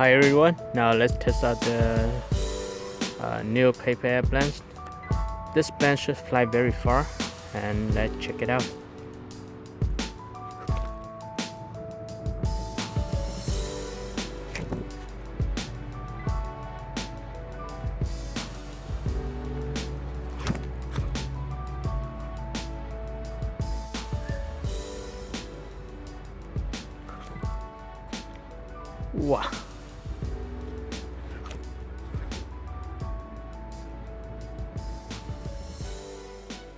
Hi everyone, now let's test out the new paper airplane. This plane should fly very far, and let's check it out. Wow.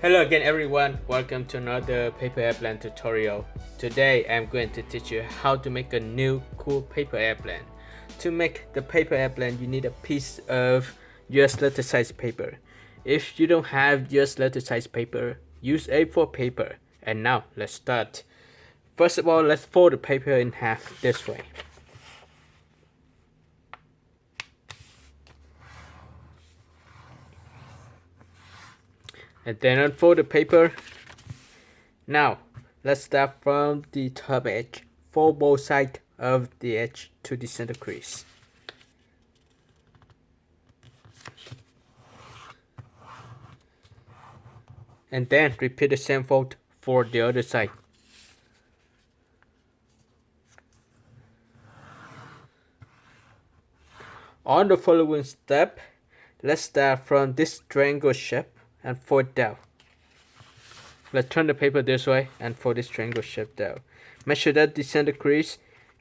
Hello again everyone, welcome to another paper airplane tutorial. Today I'm going to teach you how to make a new cool paper airplane. To make the paper airplane you need a piece of US letter size paper. If you don't have US letter size paper, use A4 paper. And now let's start. First of all, let's fold the paper in half this way. And then unfold the paper. Now let's start from the top edge. Fold both sides of the edge to the center crease. And then repeat the same fold for the other side. On the following step, let's start from this triangle shape and fold down. Let's turn the paper this way and fold this triangle shape down. Make sure that the center crease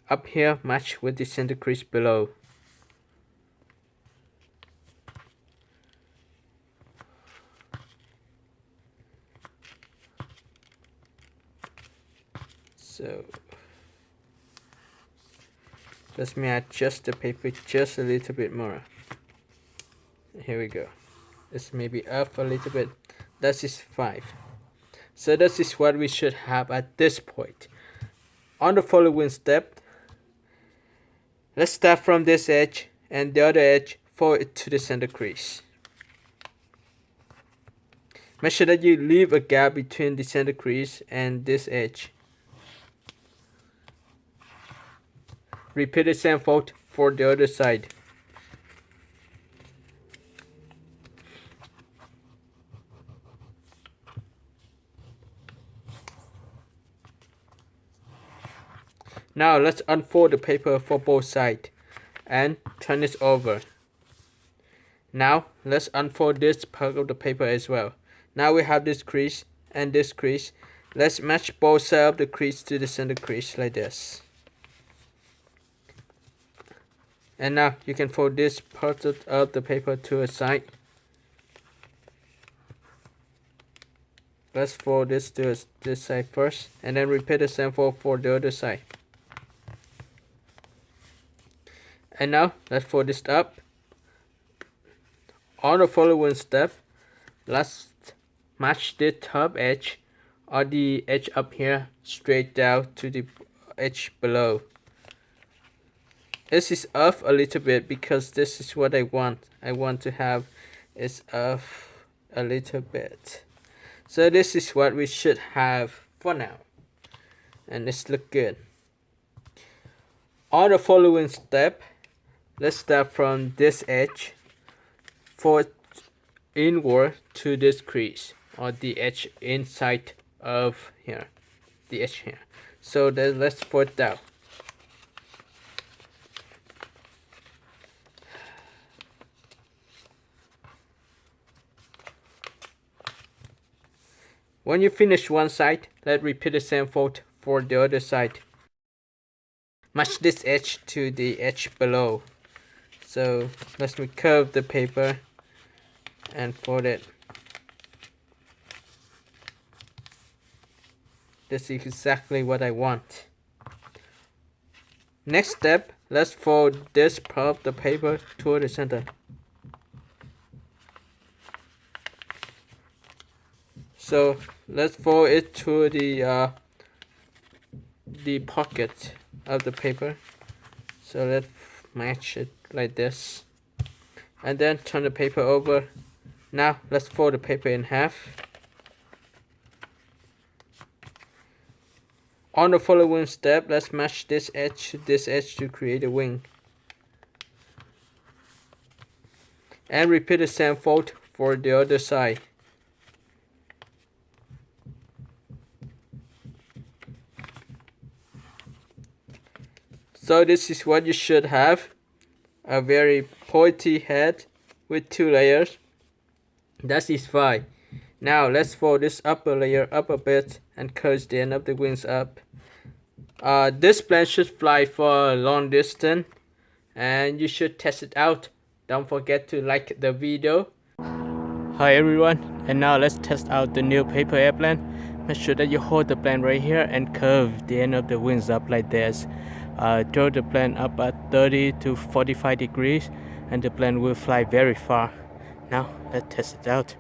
up here match with the center crease below. So let me adjust the paper just a little bit more. Here we go. This may be up a little bit. That is 5. So this is what we should have at this point. On the following step, let's start from this edge and the other edge, fold it to the center crease. Make sure that you leave a gap between the center crease and this edge. Repeat the same fold for the other side. Now let's unfold the paper for both sides and turn it over. Now let's unfold this part of the paper as well. Now we have this crease and this crease. Let's match both sides of the crease to the center crease like this. And now you can fold this part of the paper to a side. Let's fold this to this side first and then repeat the same fold for the other side. And now let's fold this up. On the following step, let's match the top edge or the edge up here straight down to the edge below. This is off a little bit because this is what I want. I want to have it off a little bit. So this is what we should have for now. And this looks good. On the following step, let's start from this edge, fold inward to this crease or the edge inside of here, the edge here. So then let's fold down. When you finish one side, let's repeat the same fold for the other side. Match this edge to the edge below. So let me curve the paper and fold it. This is exactly what I want. Next step, let's fold this part of the paper toward the center. So let's fold it to the pocket of the paper. So let's match it like this. And then turn the paper over. Now let's fold the paper in half. On the following step, let's match this edge to create a wing. And repeat the same fold for the other side. So this is what you should have, a very pointy head with 2 layers. That is fine. Now let's fold this upper layer up a bit and curve the end of the wings up. This plane should fly for a long distance and you should test it out. Don't forget to like the video. Hi everyone, and now let's test out the new paper airplane. Make sure that you hold the plane right here and curve the end of the wings up like this. Throw the plane up at 30 to 45 degrees and the plane will fly very far. Now let's test it out.